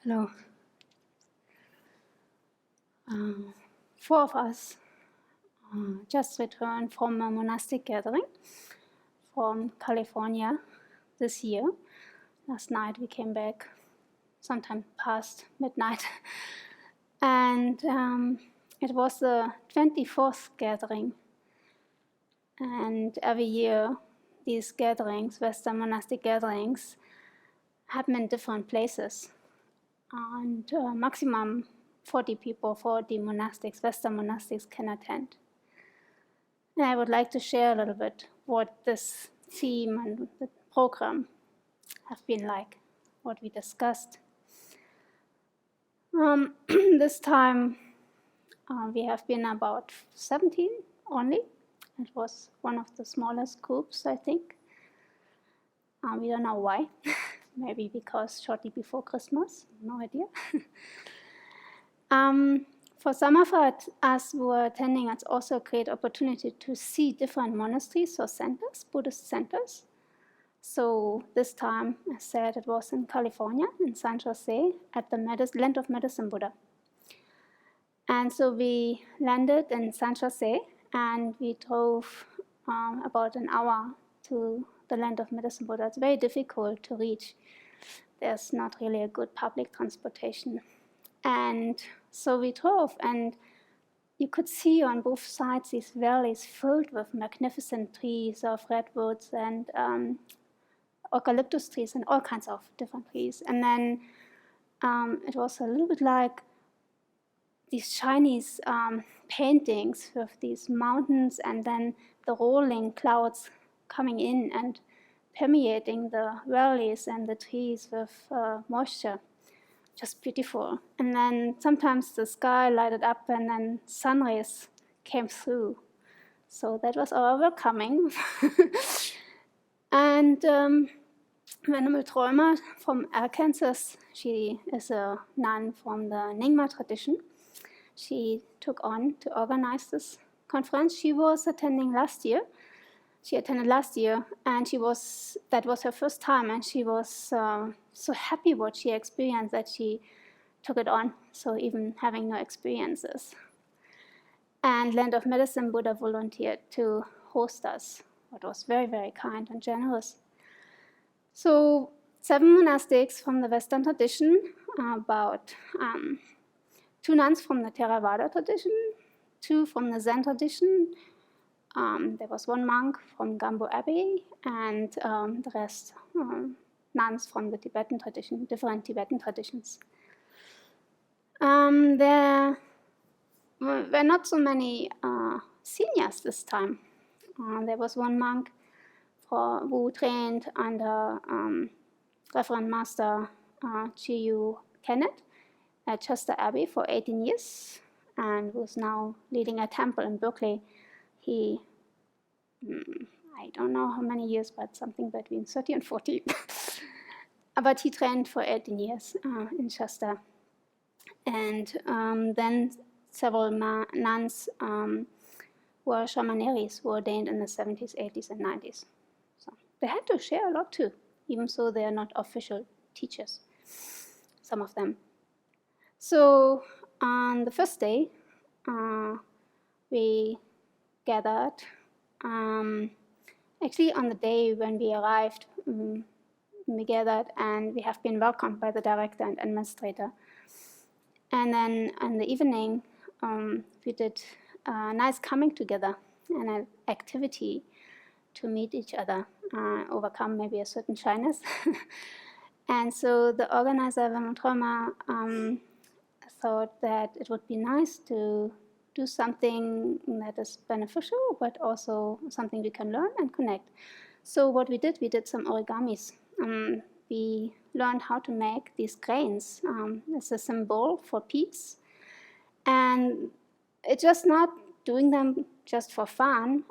Hello. Four of us just returned from a monastic gathering from California this year. Last night we came back, sometime past midnight. And it was the 24th gathering. And every year these gatherings, Western monastic gatherings, happen in different places. And maximum 40 people, 40 monastics, Western monastics can attend. And I would like to share a little bit what this theme and the program have been like, what we discussed. This time we have been about 17 only. It was one of the smallest groups, I think. We don't know why. Maybe because shortly before Christmas, no idea. For some of us who are attending, it's also a great opportunity to see different monasteries or centers, Buddhist centers. So this time, I said it was in California, in San Jose, at the Land of Medicine Buddha. And so we landed in San Jose, and we drove about an hour to the Land of Medicine Buddha. It's very difficult to reach. There's not really a good public transportation. And so we drove, and you could see on both sides these valleys filled with magnificent trees of redwoods and eucalyptus trees and all kinds of different trees. And then it was a little bit like these Chinese paintings with these mountains and then the rolling clouds coming in and permeating the valleys and the trees with moisture. Just beautiful. And then sometimes the sky lighted up and then sun rays came through. So that was our welcoming. And Venerable Träumer from Arkansas, she is a nun from the Nyingma tradition. She took on to organize this conference. She was attending last year. She attended last year, and that was her first time, and she was so happy what she experienced that she took it on, so even having no experiences. And Land of Medicine Buddha volunteered to host us, what was very, very kind and generous. So 7 monastics from the Western tradition, about 2 nuns from the Theravada tradition, 2 from the Zen tradition. There was 1 monk from Gambo Abbey, and the rest nuns from the Tibetan tradition, different Tibetan traditions. There were not so many seniors this time. There was 1 monk who trained under Reverend Master Chiyu Kenneth at Chester Abbey for 18 years and who's now leading a temple in Berkeley. He, I don't know how many years, but something between 30 and 40. But he trained for 18 years in Shasta. And then several nuns were shamaneris who were ordained in the 70s, 80s, and 90s. So they had to share a lot too, even though they are not official teachers, some of them. So on the first day, we gathered. Actually, on the day when we arrived, we gathered and we have been welcomed by the director and administrator. And then in the evening, we did a nice coming together and an activity to meet each other, overcome maybe a certain shyness. And so the organizer, Venerable Träumer, thought that it would be nice to do something that is beneficial, but also something we can learn and connect. So what we did some origamis. We learned how to make these grains. It's a symbol for peace. And it's just not doing them just for fun.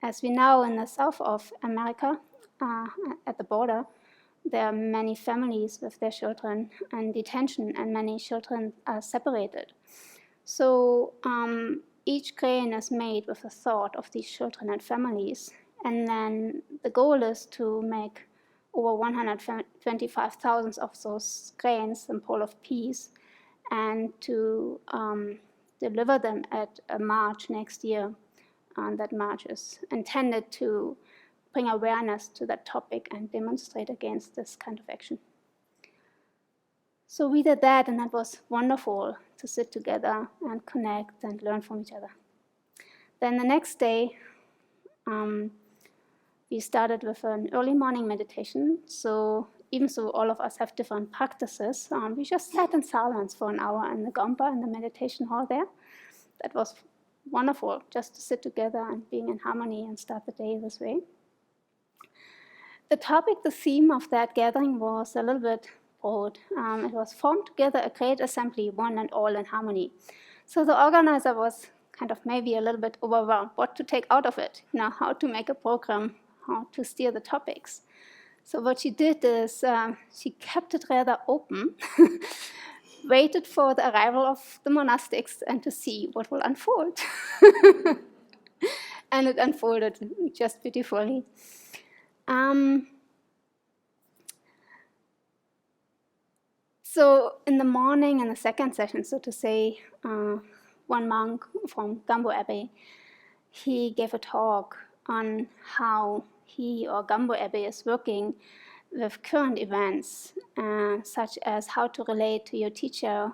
As we know, in the south of America, at the border, there are many families with their children in detention, and many children are separated. So each grain is made with the thought of these children and families. And then the goal is to make over 125,000 of those grains, symbol of peace, and to deliver them at a march next year. That march is intended to bring awareness to that topic and demonstrate against this kind of action. So we did that, and that was wonderful to sit together and connect and learn from each other. Then the next day, we started with an early morning meditation. So even though all of us have different practices, we just sat in silence for an hour in the Gompa, in the meditation hall there. That was wonderful, just to sit together and being in harmony and start the day this way. The topic, the theme of that gathering was a little bit broad. It was formed together a great assembly, one and all in harmony. So the organizer was kind of maybe a little bit overwhelmed what to take out of it, how to make a program, how to steer the topics. So what she did is she kept it rather open, waited for the arrival of the monastics and to see what will unfold. And it unfolded just beautifully. So in the morning, in the second session, so to say, one monk from Gambo Abbey, he gave a talk on how he or Gambo Abbey is working with current events, such as how to relate to your teacher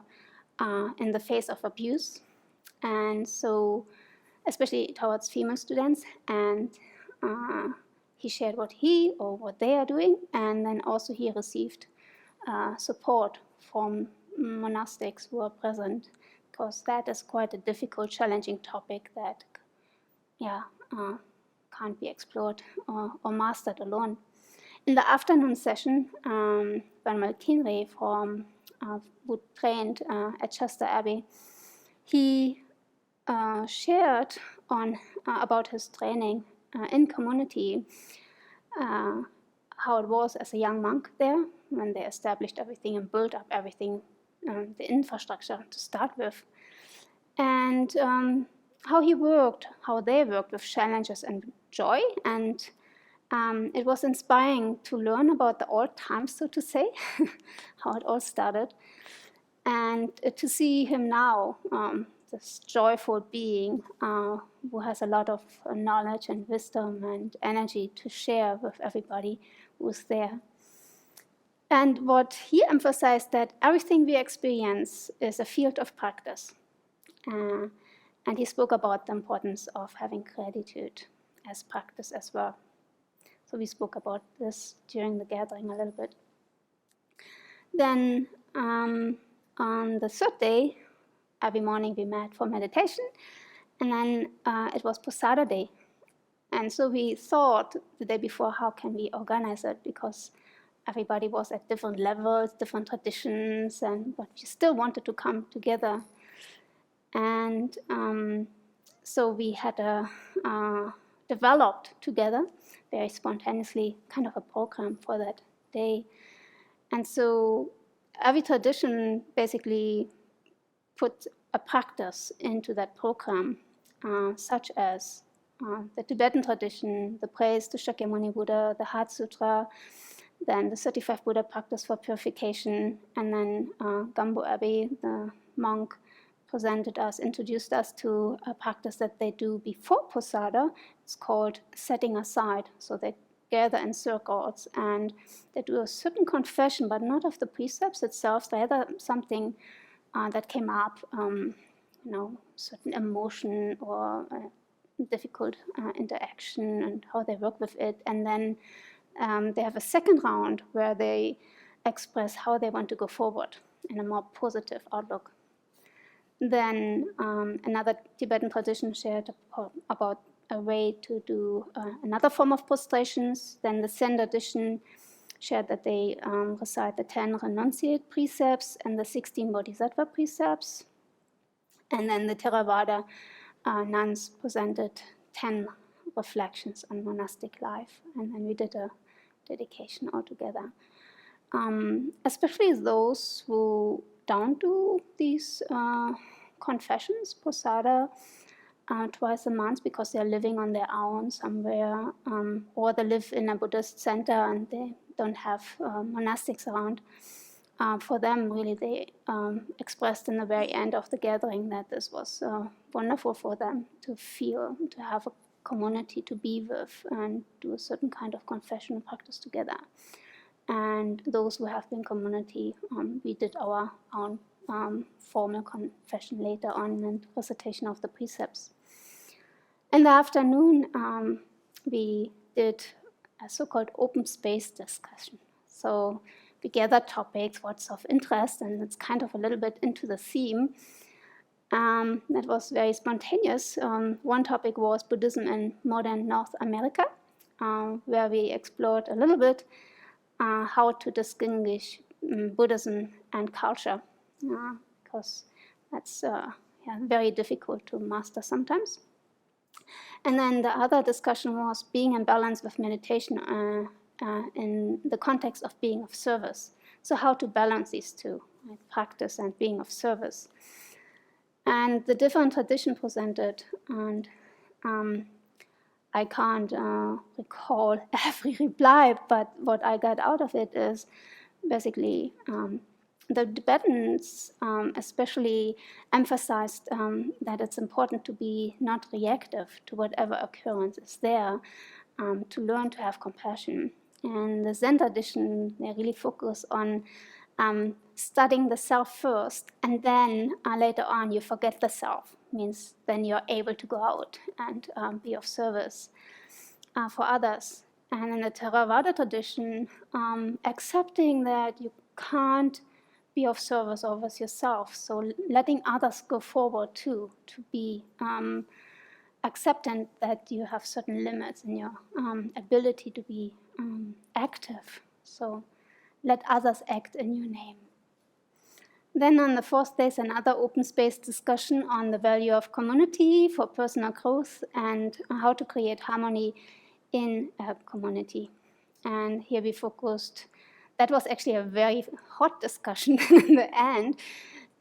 in the face of abuse, and so especially towards female students. And he shared what he or what they are doing, and then also he received support from monastics who are present, because that is quite a difficult, challenging topic that can't be explored or mastered alone. In the afternoon session, Van Malkinre who trained at Chester Abbey, he shared about his training in community, how it was as a young monk there when they established everything and built up everything, the infrastructure to start with, and how they worked with challenges and joy. And it was inspiring to learn about the old times, so to say, how it all started, and to see him now, this joyful being who has a lot of knowledge and wisdom and energy to share with everybody who's there. And what he emphasized, that everything we experience is a field of practice. And he spoke about the importance of having gratitude as practice as well. So we spoke about this during the gathering a little bit. Then on the third day, every morning we met for meditation, and then it was Posada Day. And so we thought the day before, how can we organize it? Because everybody was at different levels, different traditions, but we still wanted to come together. And so we had developed together, very spontaneously, kind of a program for that day. And so every tradition basically put a practice into that program, such as the Tibetan tradition, the praise to Shakyamuni Buddha, the Heart Sutra, then the 35 Buddha practice for purification, and then Gambo Abbey, the monk, introduced us to a practice that they do before Posada. It's called setting aside. So they gather in circles and they do a certain confession, but not of the precepts itself, rather something that came up, certain emotion or difficult interaction and how they work with it. And then they have a second round where they express how they want to go forward in a more positive outlook. Then another Tibetan tradition shared about a way to do another form of prostrations. Then the Zen tradition shared that they recite the 10 renunciate precepts and the 16 bodhisattva precepts. And then the Theravada nuns presented 10 reflections on monastic life. And then we did a dedication altogether. Especially those who don't do these confessions, Posada, twice a month because they're living on their own somewhere, or they live in a Buddhist center and they don't have monastics around. For them, really, they expressed in the very end of the gathering that this was wonderful for them to feel, to have a community to be with and do a certain kind of confession practice together. And those who have been community, we did our own formal confession later on and recitation of the precepts. In the afternoon, we did a so-called open space discussion. So we gathered topics, what's of interest, and it's kind of a little bit into the theme. That was very spontaneous. One topic was Buddhism in modern North America, where we explored a little bit how to distinguish Buddhism and culture, because that's very difficult to master sometimes. And then the other discussion was being in balance with meditation in the context of being of service. So how to balance these two, like practice and being of service. And the different tradition presented, and I can't recall every reply, but what I got out of it is basically the Tibetans especially emphasized that it's important to be not reactive to whatever occurrence is there, to learn to have compassion. And the Zen tradition, they really focus on studying the self first, and then later on you forget the self. Means then you're able to go out and be of service for others. And in the Theravada tradition, accepting that you can't be of service always yourself, so letting others go forward too, to be acceptant that you have certain limits in your ability to be active. So let others act in your name. Then on the fourth day is another open space discussion on the value of community for personal growth and how to create harmony in a community. And here we focused, that was actually a very hot discussion in the end,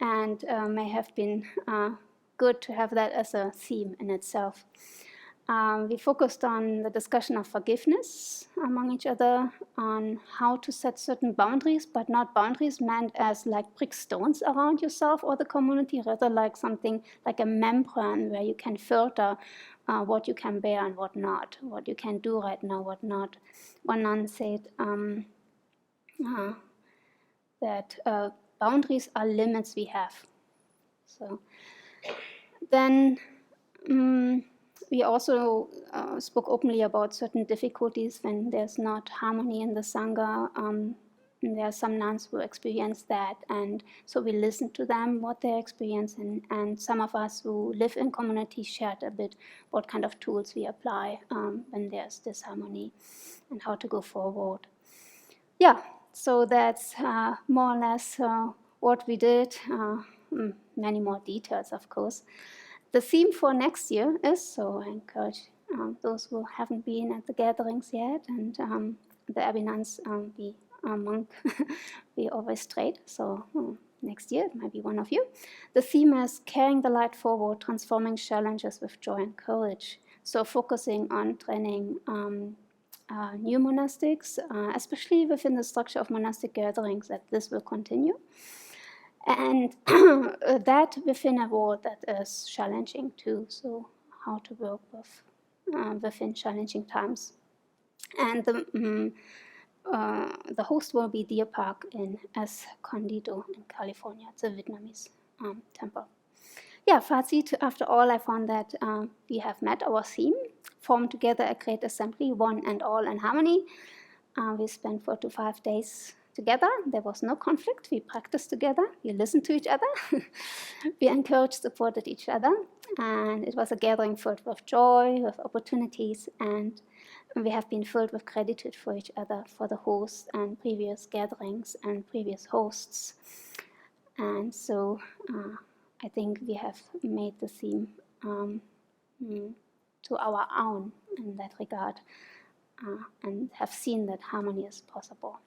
and may have been good to have that as a theme in itself. We focused on the discussion of forgiveness among each other, on how to set certain boundaries, but not boundaries meant as like brick stones around yourself or the community, rather like something like a membrane where you can filter what you can bear and what not, what you can do right now, what not. One nun said that boundaries are limits we have. So then we also spoke openly about certain difficulties when there's not harmony in the Sangha. There are some nuns who experience that, and so we listened to them, what they experience, and some of us who live in community shared a bit what kind of tools we apply when there's disharmony and how to go forward. Yeah, so that's more or less what we did. Many more details, of course. The theme for next year is, so I encourage those who haven't been at the gatherings yet, and the Abbey nuns be a monk, be always straight, so next year it might be one of you. The theme is carrying the light forward, transforming challenges with joy and courage. So focusing on training new monastics, especially within the structure of monastic gatherings, that this will continue. And that within a world that is challenging too, so how to work with within challenging times. And the host will be Deer Park in Escondido in California. It's a Vietnamese temple. Yeah, Fazit, after all, I found that we have met our theme, formed together a great assembly, one and all in harmony. We spent 4 to 5 days together. There was no conflict. We practiced together. We listened to each other. We encouraged, supported each other. And it was a gathering filled with joy, with opportunities, and we have been filled with gratitude for each other, for the host and previous gatherings and previous hosts. And so I think we have made the theme to our own in that regard, and have seen that harmony is possible.